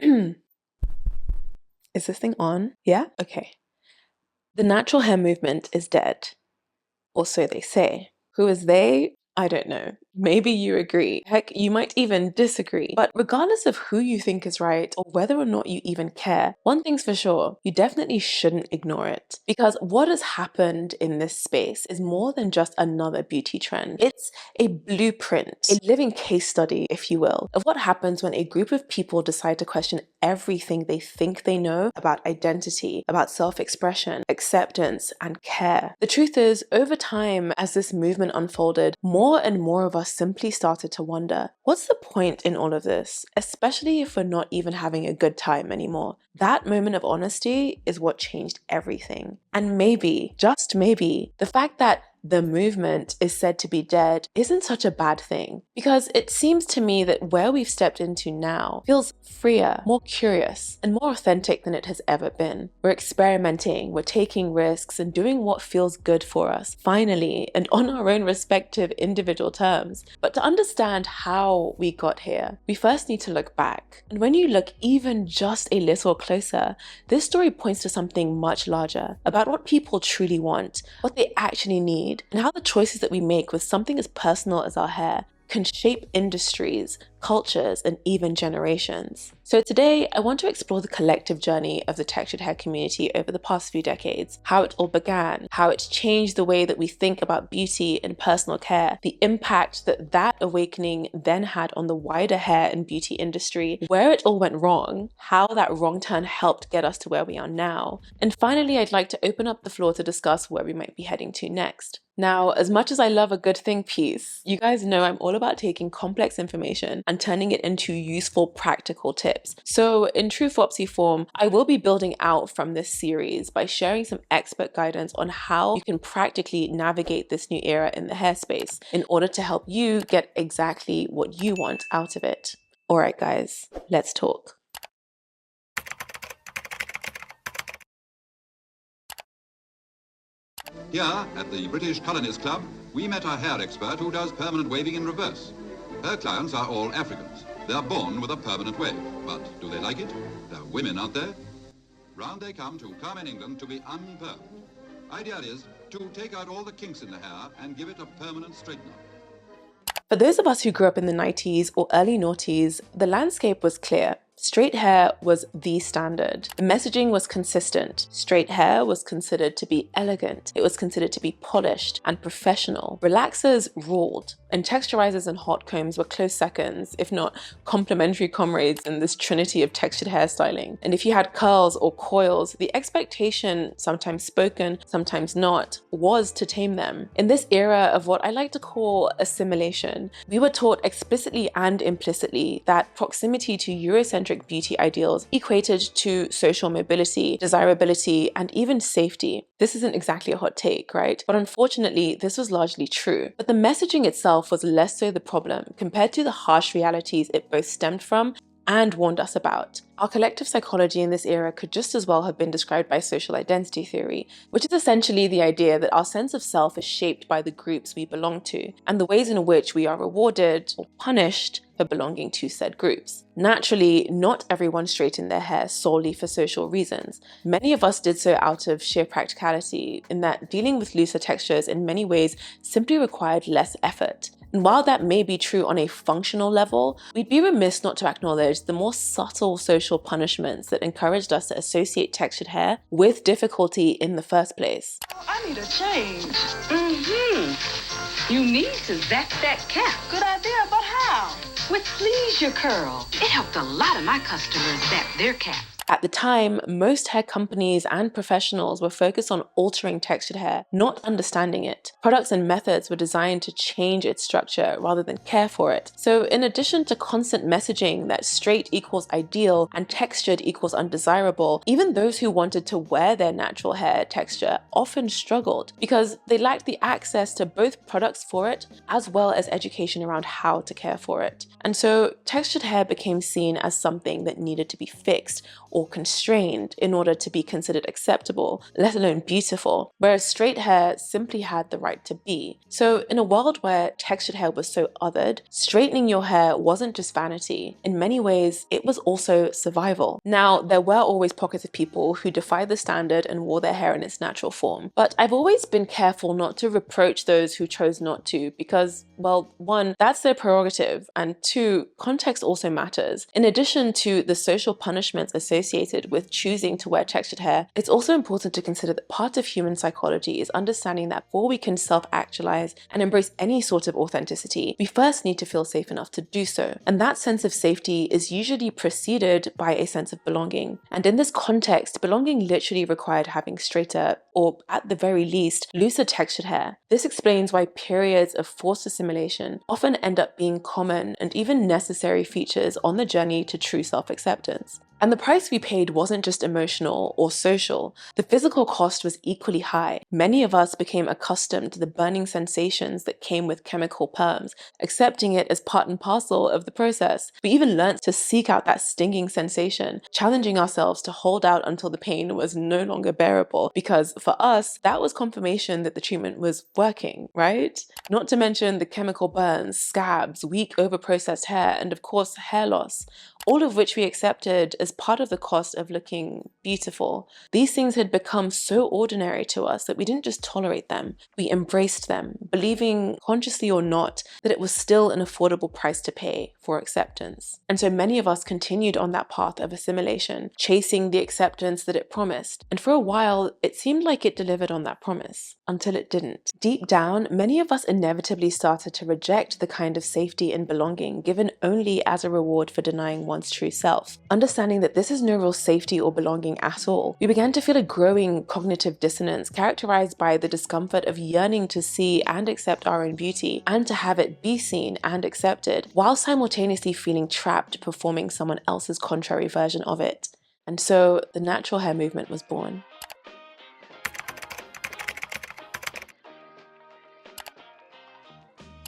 Is this thing on? Yeah? Okay. The natural hair movement is dead, or so they say. Who is they? I don't know. Maybe you agree. Heck, you might even disagree. But regardless of who you think is right or whether or not you even care, one thing's for sure, you definitely shouldn't ignore it. Because what has happened in this space is more than just another beauty trend. It's a blueprint, a living case study, if you will, of what happens when a group of people decide to question everything they think they know about identity, about self-expression, acceptance, and care. The truth is, over time, as this movement unfolded, more and more of us simply started to wonder, what's the point in all of this? Especially if we're not even having a good time anymore. That moment of honesty is what changed everything. And maybe, just maybe, the fact that the movement is said to be dead isn't such a bad thing, because it seems to me that where we've stepped into now feels freer, more curious, and more authentic than it has ever been. We're experimenting, we're taking risks, and doing what feels good for us, finally, and on our own respective individual terms. But to understand how we got here, we first need to look back. And when you look even just a little closer, this story points to something much larger, about what people truly want, what they actually need, and how the choices that we make with something as personal as our hair can shape industries, cultures, and even generations. So today, I want to explore the collective journey of the textured hair community over the past few decades, how it all began, how it's changed the way that we think about beauty and personal care, the impact that that awakening then had on the wider hair and beauty industry, where it all went wrong, how that wrong turn helped get us to where we are now, and finally, I'd like to open up the floor to discuss where we might be heading to next. Now, as much as I love a good think piece, you guys know I'm all about taking complex information and turning it into useful, practical tips. So in true Fopsy form, I will be building out from this series by sharing some expert guidance on how you can practically navigate this new era in the hair space in order to help you get exactly what you want out of it. All right, guys, let's talk. Here, at the British Colonist Club, we met a hair expert who does permanent waving in reverse. Her clients are all Africans. They're born with a permanent wave. But do they like it? They're women, aren't they? Round they come to Carmen, England, to be unpermed. Idea is to take out all the kinks in the hair and give it a permanent straightener. For those of us who grew up in the 90s or early noughties, the landscape was clear. Straight hair was the standard. The messaging was consistent. Straight hair was considered to be elegant. It was considered to be polished and professional. Relaxers ruled, and texturizers and hot combs were close seconds, if not complementary comrades in this trinity of textured hairstyling. And if you had curls or coils, the expectation, sometimes spoken, sometimes not, was to tame them. In this era of what I like to call assimilation, we were taught explicitly and implicitly that proximity to Eurocentric beauty ideals equated to social mobility, desirability, and even safety. This isn't exactly a hot take, right? But unfortunately, this was largely true. But the messaging itself was less so the problem compared to the harsh realities it both stemmed from and warned us about. Our collective psychology in this era could just as well have been described by social identity theory, which is essentially the idea that our sense of self is shaped by the groups we belong to, and the ways in which we are rewarded or punished for belonging to said groups. Naturally, not everyone straightened their hair solely for social reasons. Many of us did so out of sheer practicality, in that dealing with looser textures in many ways simply required less effort. And while that may be true on a functional level, we'd be remiss not to acknowledge the more subtle social punishments that encouraged us to associate textured hair with difficulty in the first place. I need a change. You need to zap that cap. Good idea, but how? With Pleasure Curl. It helped a lot of my customers zap their caps. At the time, most hair companies and professionals were focused on altering textured hair, not understanding it. Products and methods were designed to change its structure rather than care for it. So in addition to constant messaging that straight equals ideal and textured equals undesirable, even those who wanted to wear their natural hair texture often struggled because they lacked the access to both products for it as well as education around how to care for it. And so textured hair became seen as something that needed to be fixed or constrained in order to be considered acceptable, let alone beautiful, whereas straight hair simply had the right to be. So in a world where textured hair was so othered, straightening your hair wasn't just vanity. In many ways, it was also survival. Now, there were always pockets of people who defied the standard and wore their hair in its natural form, but I've always been careful not to reproach those who chose not to because, well, one, that's their prerogative, and two, context also matters. In addition to the social punishments associated with choosing to wear textured hair, it's also important to consider that part of human psychology is understanding that before we can self-actualize and embrace any sort of authenticity, we first need to feel safe enough to do so. And that sense of safety is usually preceded by a sense of belonging. And in this context, belonging literally required having straighter, or at the very least, looser textured hair. This explains why periods of forced assimilation often end up being common and even necessary features on the journey to true self-acceptance. And the price we paid wasn't just emotional or social. The physical cost was equally high. Many of us became accustomed to the burning sensations that came with chemical perms, accepting it as part and parcel of the process. We even learnt to seek out that stinging sensation, challenging ourselves to hold out until the pain was no longer bearable, because for us, that was confirmation that the treatment was working, right? Not to mention the chemical burns, scabs, weak overprocessed hair, and of course hair loss, all of which we accepted as part of the cost of looking beautiful. These things had become so ordinary to us that we didn't just tolerate them, we embraced them, believing, consciously or not, that it was still an affordable price to pay for acceptance. And so many of us continued on that path of assimilation, chasing the acceptance that it promised. And for a while, it seemed like it delivered on that promise, until it didn't. Deep down, many of us inevitably started to reject the kind of safety and belonging given only as a reward for denying one's true self. Understanding that this is no real safety or belonging at all, we began to feel a growing cognitive dissonance characterized by the discomfort of yearning to see and accept our own beauty, and to have it be seen and accepted, while simultaneously feeling trapped performing someone else's contrary version of it. And so the natural hair movement was born.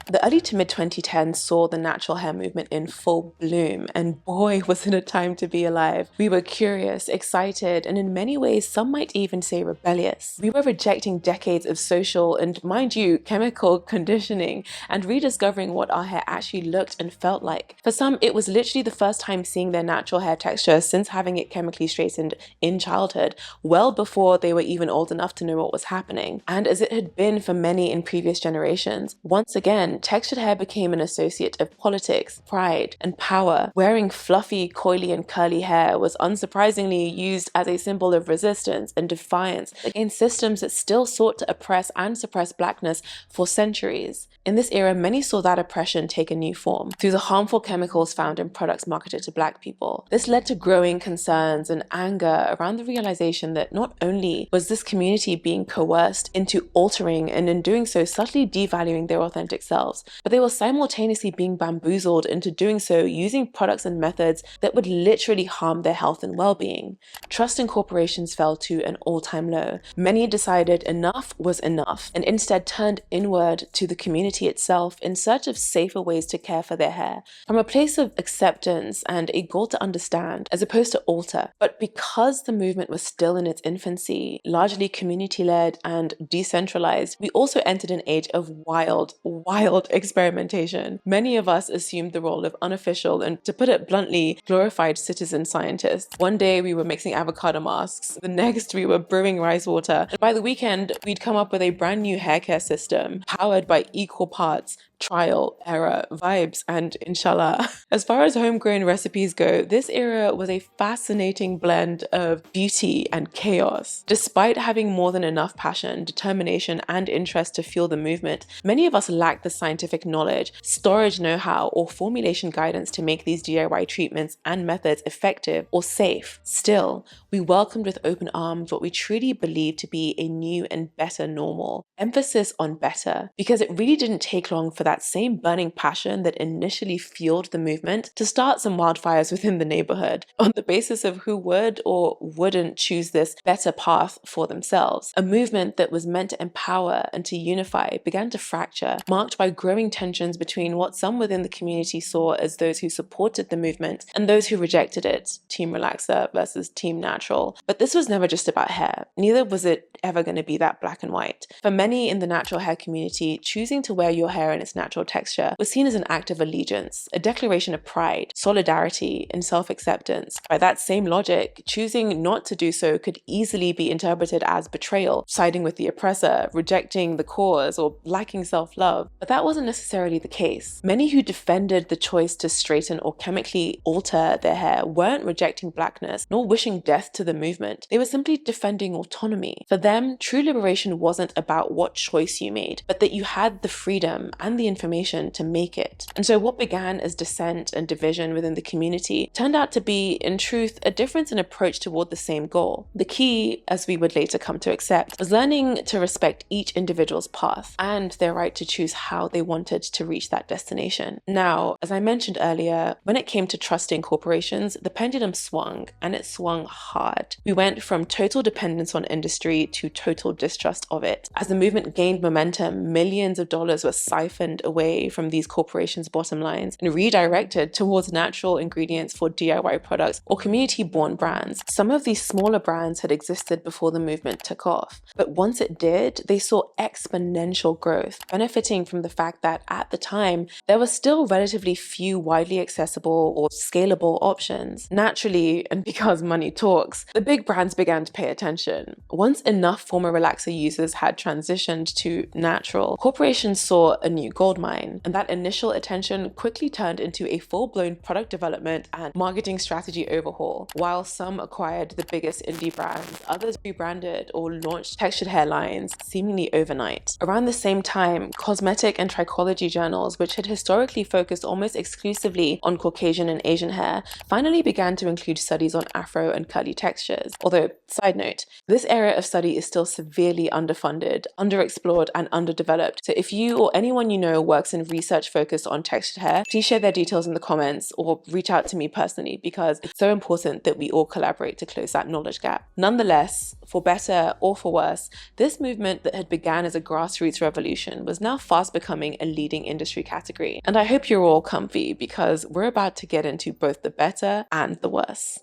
The early to mid-2010s saw the natural hair movement in full bloom, and boy, was it a time to be alive. We were curious, excited, and in many ways, some might even say rebellious. We were rejecting decades of social and, mind you, chemical conditioning and rediscovering what our hair actually looked and felt like. For some, it was literally the first time seeing their natural hair texture since having it chemically straightened in childhood, well before they were even old enough to know what was happening. And as it had been for many in previous generations, once again, textured hair became an associate of politics, pride, and power. Wearing fluffy, coily, and curly hair was unsurprisingly used as a symbol of resistance and defiance against systems that still sought to oppress and suppress blackness for centuries. In this era, many saw that oppression take a new form through the harmful chemicals found in products marketed to Black people. This led to growing concerns and anger around the realization that not only was this community being coerced into altering and in doing so subtly devaluing their authentic selves, but they were simultaneously being bamboozled into doing so using products and methods that would literally harm their health and well-being. Trust in corporations fell to an all-time low. Many decided enough was enough and instead turned inward to the community itself in search of safer ways to care for their hair, from a place of acceptance and a goal to understand as opposed to alter. But because the movement was still in its infancy, largely community-led and decentralized, we also entered an age of wild experimentation. Many of us assumed the role of unofficial and, to put it bluntly, glorified citizen scientists. One day we were mixing avocado masks, the next we were brewing rice water, and by the weekend we'd come up with a brand new hair care system powered by equal parts trial, error, vibes, and inshallah. As far as homegrown recipes go, this era was a fascinating blend of beauty and chaos. Despite having more than enough passion, determination, and interest to fuel the movement, many of us lacked the scientific knowledge, storage know-how, or formulation guidance to make these DIY treatments and methods effective or safe. Still, we welcomed with open arms what we truly believed to be a new and better normal. Emphasis on better, because it really didn't take long for that that same burning passion that initially fueled the movement to start some wildfires within the neighborhood on the basis of who would or wouldn't choose this better path for themselves. A movement that was meant to empower and to unify began to fracture, marked by growing tensions between what some within the community saw as those who supported the movement and those who rejected it, Team Relaxer versus Team Natural. But this was never just about hair. Neither was it ever going to be that black and white. For many in the natural hair community, choosing to wear your hair in its natural texture was seen as an act of allegiance, a declaration of pride, solidarity, and self-acceptance. By that same logic, choosing not to do so could easily be interpreted as betrayal, siding with the oppressor, rejecting the cause, or lacking self-love. But that wasn't necessarily the case. Many who defended the choice to straighten or chemically alter their hair weren't rejecting blackness, nor wishing death to the movement. They were simply defending autonomy. For them, true liberation wasn't about what choice you made, but that you had the freedom and the information to make it. And so what began as dissent and division within the community turned out to be, in truth, a difference in approach toward the same goal. The key, as we would later come to accept, was learning to respect each individual's path and their right to choose how they wanted to reach that destination. Now, as I mentioned earlier, when it came to trusting corporations, the pendulum swung, and it swung hard. We went from total dependence on industry to total distrust of it. As the movement gained momentum, millions of dollars were siphoned away from these corporations' bottom lines and redirected towards natural ingredients for DIY products or community-born brands. Some of these smaller brands had existed before the movement took off, but once it did, they saw exponential growth, benefiting from the fact that at the time, there were still relatively few widely accessible or scalable options. Naturally, and because money talks, the big brands began to pay attention. Once enough former relaxer users had transitioned to natural, corporations saw a new goldmine, and that initial attention quickly turned into a full-blown product development and marketing strategy overhaul. While some acquired the biggest indie brands, others rebranded or launched textured hair lines seemingly overnight. Around the same time, cosmetic and trichology journals, which had historically focused almost exclusively on Caucasian and Asian hair, finally began to include studies on Afro and curly textures. Although, side note, this area of study is still severely underfunded, underexplored, and underdeveloped. So if you or anyone you know works in research focused on textured hair, please share their details in the comments or reach out to me personally, because it's so important that we all collaborate to close that knowledge gap. Nonetheless, for better or for worse, this movement that had begun as a grassroots revolution was now fast becoming a leading industry category. And I hope you're all comfy, because we're about to get into both the better and the worse.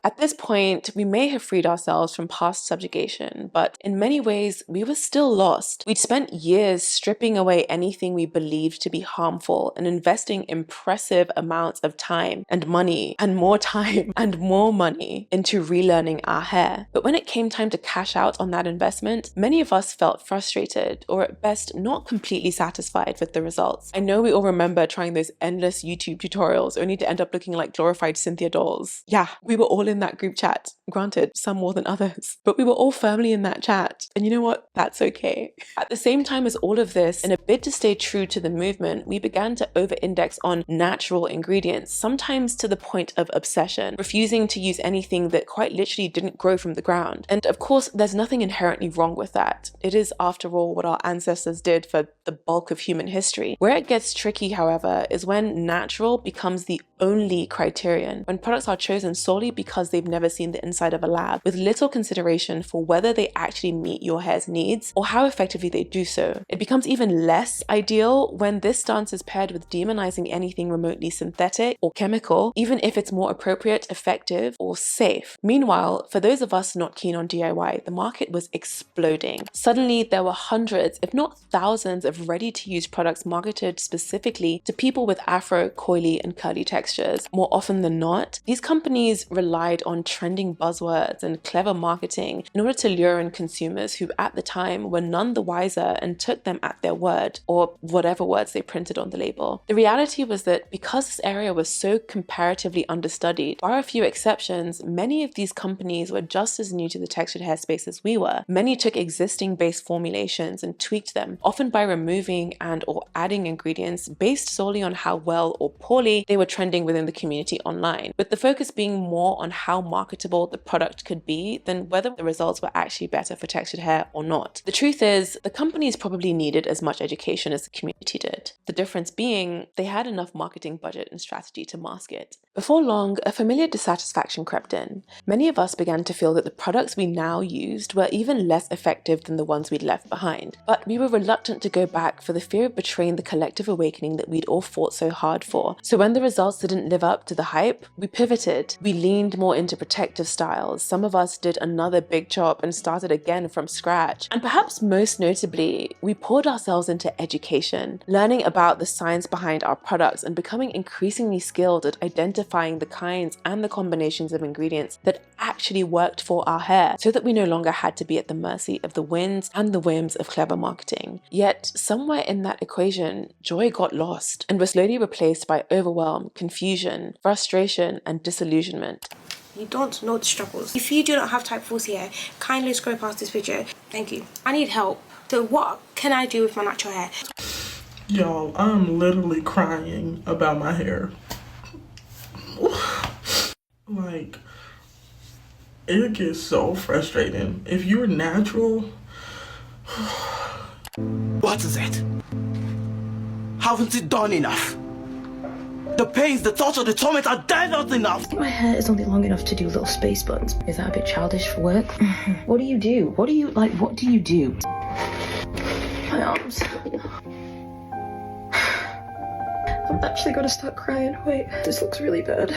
At this point, we may have freed ourselves from past subjugation, but in many ways, we were still lost. We'd spent years stripping away anything we believed to be harmful and investing impressive amounts of time and money and more time and more money into relearning our hair. But when it came time to cash out on that investment, many of us felt frustrated, or at best not completely satisfied with the results. I know we all remember trying those endless YouTube tutorials only to end up looking like glorified Cynthia dolls. Yeah, we were all in that group chat. Granted, some more than others, but we were all firmly in that chat. And you know what? That's okay. At the same time as all of this, in a bid to stay true to the movement, we began to over-index on natural ingredients, sometimes to the point of obsession, refusing to use anything that quite literally didn't grow from the ground. And of course, there's nothing inherently wrong with that. It is, after all, what our ancestors did for the bulk of human history. Where it gets tricky, however, is when natural becomes the only criterion, when products are chosen solely because they've never seen the inside of a lab, with little consideration for whether they actually meet your hair's needs or how effectively they do so. It becomes even less ideal when this stance is paired with demonizing anything remotely synthetic or chemical, even if it's more appropriate, effective, or safe. Meanwhile, for those of us not keen on DIY, the market was exploding. Suddenly, there were hundreds, if not thousands, of ready-to-use products marketed specifically to people with afro, coily, and curly textures. More often than not, these companies relied on trending buzzwords and clever marketing in order to lure in consumers who at the time were none the wiser and took them at their word, or whatever words they printed on the label. The reality was that because this area was so comparatively understudied, bar a few exceptions, many of these companies were just as new to the textured hair space as we were. Many took existing base formulations and tweaked them, often by removing and or adding ingredients based solely on how well or poorly they were trending within the community online, with the focus being more on how marketable the product could be than whether the results were actually better for textured hair or not. The truth is, the companies probably needed as much education as the community did. The difference being, they had enough marketing budget and strategy to mask it. Before long, a familiar dissatisfaction crept in. Many of us began to feel that the products we now used were even less effective than the ones we'd left behind. But we were reluctant to go back for the fear of betraying the collective awakening that we'd all fought so hard for. So when the results didn't live up to the hype, we pivoted. We leaned more into protective styles. Some of us did another big chop and started again from scratch. And perhaps most notably, we poured ourselves into education, learning about the science behind our products and becoming increasingly skilled at identifying the kinds and the combinations of ingredients that actually worked for our hair, so that we no longer had to be at the mercy of the winds and the whims of clever marketing. Yet, somewhere in that equation, joy got lost and was slowly replaced by overwhelm, confusion, frustration, and disillusionment. You don't know the struggles. If you do not have type 40 hair, kindly scroll past this video. Thank you. I need help. So what can I do with my natural hair? Y'all, I'm literally crying about my hair. Like, it gets so frustrating. If you're natural... What is it? Haven't you done enough? The pains, the torture, the torment are not enough. My hair is only long enough to do little space buns. Is that a bit childish for work? What do you do? What do you do? My arms. I'm actually gonna start crying. Wait, this looks really bad.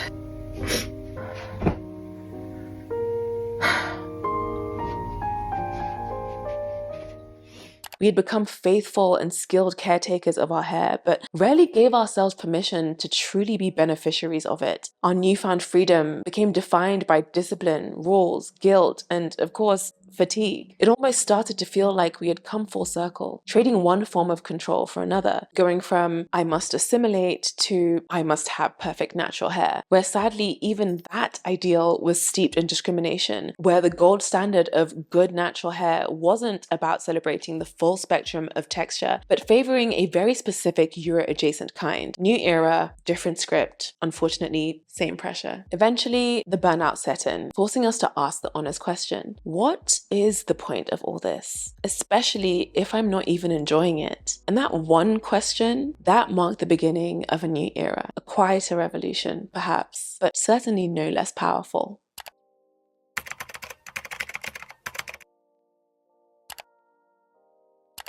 We had become faithful and skilled caretakers of our hair, but rarely gave ourselves permission to truly be beneficiaries of it. Our newfound freedom became defined by discipline, rules, guilt, and, of course, fatigue. It almost started to feel like we had come full circle, trading one form of control for another, going from I must assimilate to I must have perfect natural hair, where sadly even that ideal was steeped in discrimination, where the gold standard of good natural hair wasn't about celebrating the full spectrum of texture, but favoring a very specific Euro-adjacent kind. New era, different script, unfortunately, same pressure. Eventually, the burnout set in, forcing us to ask the honest question: what is the point of all this? Especially if I'm not even enjoying it. And that one question, that marked the beginning of a new era, a quieter revolution, perhaps, but certainly no less powerful.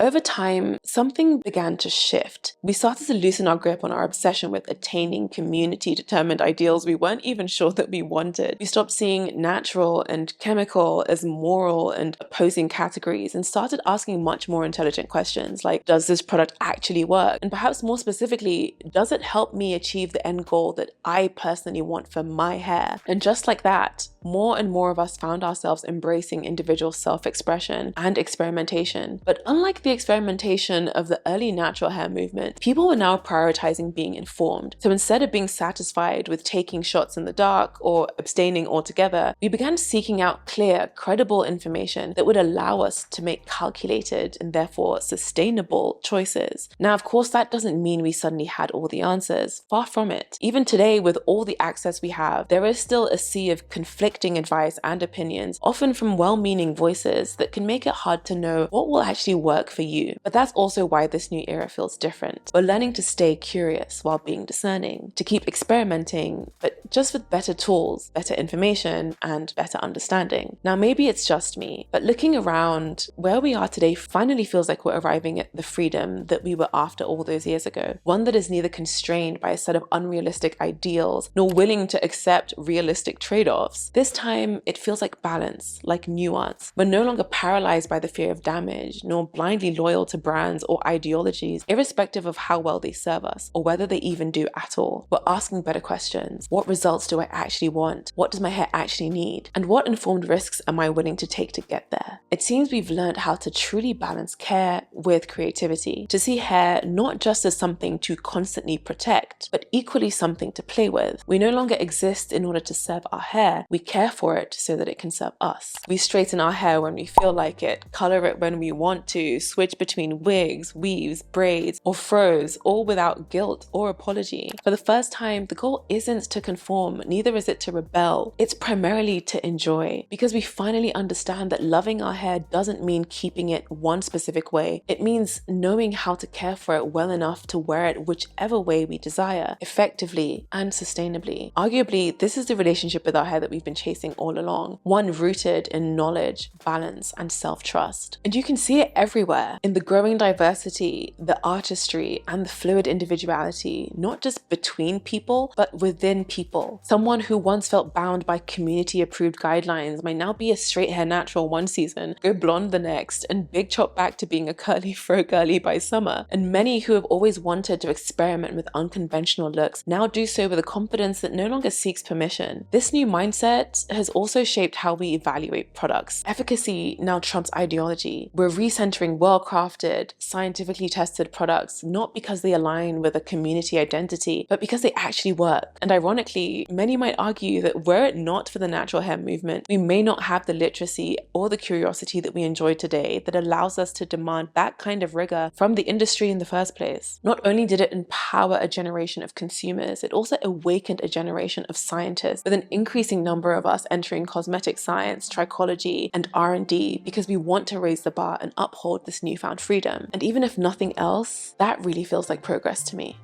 Over time, something began to shift. We started to loosen our grip on our obsession with attaining community-determined ideals we weren't even sure that we wanted. We stopped seeing natural and chemical as moral and opposing categories and started asking much more intelligent questions like, does this product actually work? And perhaps more specifically, does it help me achieve the end goal that I personally want for my hair? And just like that, more and more of us found ourselves embracing individual self-expression and experimentation. But unlike the experimentation of the early natural hair movement, people were now prioritizing being informed. So instead of being satisfied with taking shots in the dark or abstaining altogether, we began seeking out clear, credible information that would allow us to make calculated and therefore sustainable choices. Now, of course, that doesn't mean we suddenly had all the answers. Far from it. Even today, with all the access we have, there is still a sea of conflicting advice and opinions, often from well-meaning voices, that can make it hard to know what will actually work for you. But that's also why this new era feels different. We're learning to stay curious while being discerning, to keep experimenting, but just with better tools, better information, and better understanding. Now, maybe it's just me, but looking around, where we are today finally feels like we're arriving at the freedom that we were after all those years ago. One that is neither constrained by a set of unrealistic ideals, nor willing to accept realistic trade-offs. This time, it feels like balance, like nuance. We're no longer paralyzed by the fear of damage, nor blindly loyal to brands or ideologies, irrespective of how well they serve us, or whether they even do at all. We're asking better questions. What results do I actually want? What does my hair actually need? And what informed risks am I willing to take to get there? It seems we've learned how to truly balance care with creativity, to see hair not just as something to constantly protect, but equally something to play with. We no longer exist in order to serve our hair. We care for it so that it can serve us. We straighten our hair when we feel like it, color it when we want to, switch between wigs, weaves, braids, or froze, all without guilt or apology. For the first time, the goal isn't to conform, neither is it to rebel. It's primarily to enjoy, because we finally understand that loving our hair doesn't mean keeping it one specific way. It means knowing how to care for it well enough to wear it whichever way we desire, effectively and sustainably. Arguably, this is the relationship with our hair that we've been chasing all along, one rooted in knowledge, balance, and self-trust. And you can see it everywhere, in the growing diversity, the artistry, and the fluid individuality, not just between people, but within people. Someone who once felt bound by community-approved guidelines might now be a straight hair natural one season, go blonde the next, and big chop back to being a curly fro girly by summer. And many who have always wanted to experiment with unconventional looks now do so with a confidence that no longer seeks permission. This new mindset has also shaped how we evaluate products. Efficacy now trumps ideology. We're recentering well-crafted, scientifically tested products, not because they align with a community identity, but because they actually work. And ironically, many might argue that were it not for the natural hair movement, we may not have the literacy or the curiosity that we enjoy today that allows us to demand that kind of rigor from the industry in the first place. Not only did it empower a generation of consumers, it also awakened a generation of scientists, with an increasing number of us entering cosmetic science, trichology, and R&D because we want to raise the bar and uphold this newfound freedom. And even if nothing else, that really feels like progress to me.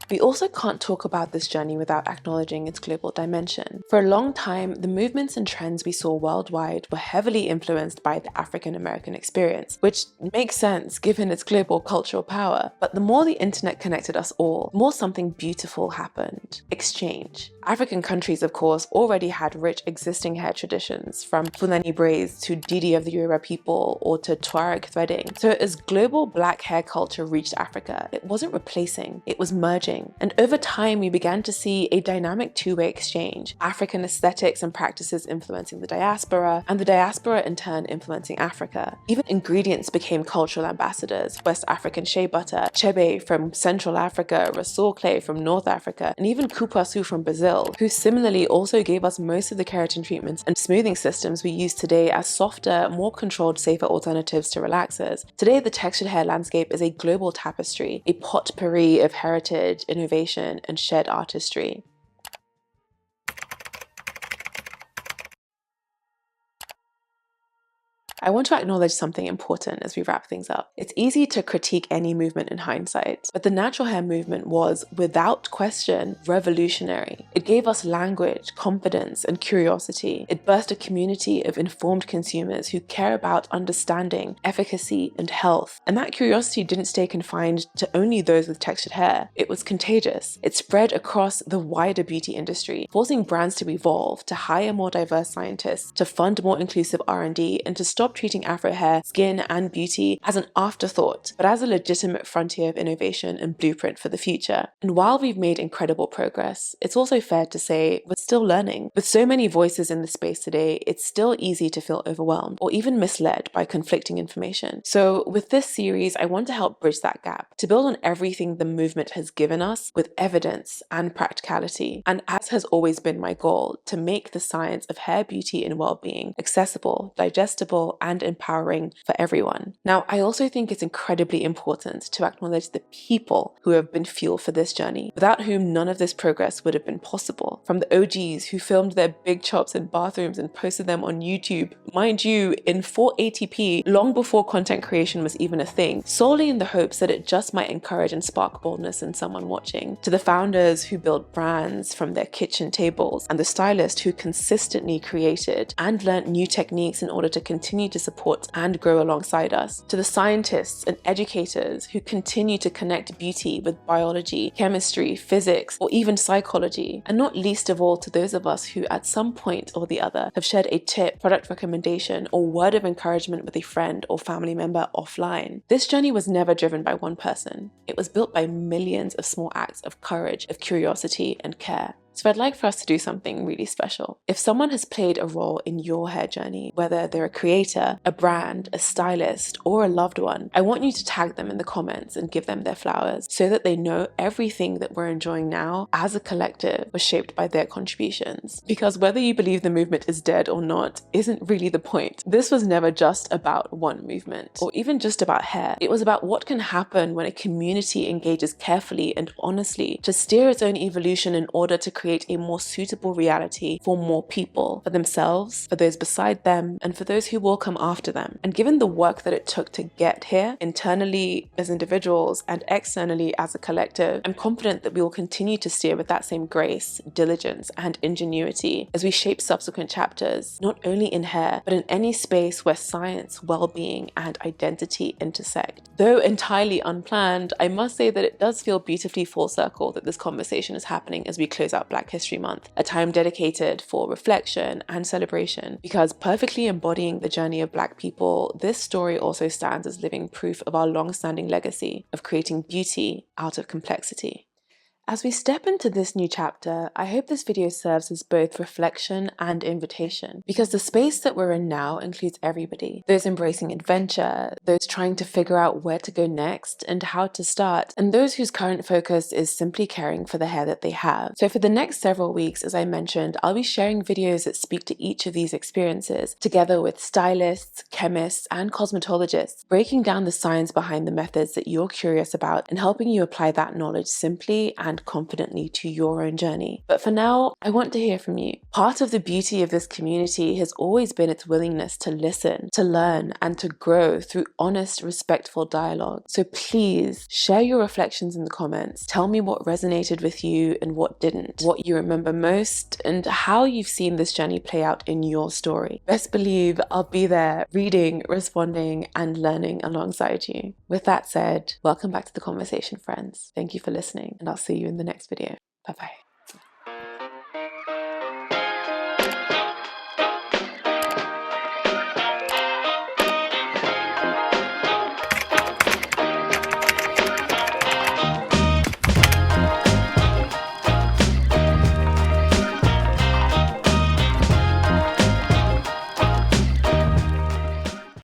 We also can't talk about this journey without acknowledging its global dimension. For a long time, the movements and trends we saw worldwide were heavily influenced by the African American experience, which makes sense given its global cultural power. But the more the internet connected us all, the more something beautiful happened. Exchange. African countries, of course, already had rich existing hair traditions, from Fulani braids to Didi of the Yoruba people or to Tuareg threading. So as global black hair culture reached Africa, it wasn't replacing, it was merging. And over time, we began to see a dynamic two-way exchange, African aesthetics and practices influencing the diaspora, and the diaspora in turn influencing Africa. Even ingredients became cultural ambassadors: West African shea butter, chebe from Central Africa, Rasul clay from North Africa, and even kupasu from Brazil, who similarly also gave us most of the keratin treatments and smoothing systems we use today as softer, more controlled, safer alternatives to relaxers. Today, the textured hair landscape is a global tapestry, a potpourri of heritage, innovation, and shared artistry. I want to acknowledge something important as we wrap things up. It's easy to critique any movement in hindsight, but the natural hair movement was, without question, revolutionary. It gave us language, confidence, and curiosity. It birthed a community of informed consumers who care about understanding, efficacy, and health. And that curiosity didn't stay confined to only those with textured hair. It was contagious. It spread across the wider beauty industry, forcing brands to evolve, to hire more diverse scientists, to fund more inclusive R&D, and to stop treating Afro hair, skin, and beauty as an afterthought, but as a legitimate frontier of innovation and blueprint for the future. And while we've made incredible progress, it's also fair to say we're still learning. With so many voices in the space today, it's still easy to feel overwhelmed or even misled by conflicting information. So with this series, I want to help bridge that gap, to build on everything the movement has given us with evidence and practicality. And as has always been my goal, to make the science of hair, beauty, and well-being accessible, digestible, and empowering for everyone. Now, I also think it's incredibly important to acknowledge the people who have been fuel for this journey, without whom none of this progress would have been possible. From the OGs who filmed their big chops in bathrooms and posted them on YouTube, mind you, in 480p, long before content creation was even a thing, solely in the hopes that it just might encourage and spark boldness in someone watching, to the founders who built brands from their kitchen tables, and the stylists who consistently created and learnt new techniques in order to continue to support and grow alongside us, to the scientists and educators who continue to connect beauty with biology, chemistry, physics, or even psychology, and not least of all to those of us who at some point or the other have shared a tip, product recommendation, or word of encouragement with a friend or family member offline. This journey was never driven by one person. It was built by millions of small acts of courage, of curiosity, and care. So I'd like for us to do something really special. If someone has played a role in your hair journey, whether they're a creator, a brand, a stylist, or a loved one, I want you to tag them in the comments and give them their flowers so that they know everything that we're enjoying now as a collective was shaped by their contributions. Because whether you believe the movement is dead or not isn't really the point. This was never just about one movement or even just about hair. It was about what can happen when a community engages carefully and honestly to steer its own evolution in order to create a more suitable reality for more people, for themselves, for those beside them, and for those who will come after them. And given the work that it took to get here, internally as individuals and externally as a collective, I'm confident that we will continue to steer with that same grace, diligence, and ingenuity as we shape subsequent chapters, not only in hair, but in any space where science, well-being, and identity intersect. Though entirely unplanned, I must say that it does feel beautifully full circle that this conversation is happening as we close out Black History Month, a time dedicated for reflection and celebration, because perfectly embodying the journey of Black people, this story also stands as living proof of our long-standing legacy of creating beauty out of complexity. As we step into this new chapter, I hope this video serves as both reflection and invitation, because the space that we're in now includes everybody. Those embracing adventure, those trying to figure out where to go next and how to start, and those whose current focus is simply caring for the hair that they have. So for the next several weeks, as I mentioned, I'll be sharing videos that speak to each of these experiences, together with stylists, chemists, and cosmetologists, breaking down the science behind the methods that you're curious about and helping you apply that knowledge simply and confidently to your own journey. But for now, I want to hear from you. Part of the beauty of this community has always been its willingness to listen, to learn, and to grow through honest, respectful dialogue. So please share your reflections in the comments. Tell me what resonated with you and what didn't, what you remember most, and how you've seen this journey play out in your story. Best believe I'll be there reading, responding, and learning alongside you. With that said, welcome back to the conversation, friends. Thank you for listening, and I'll see you in the next video. Bye-bye.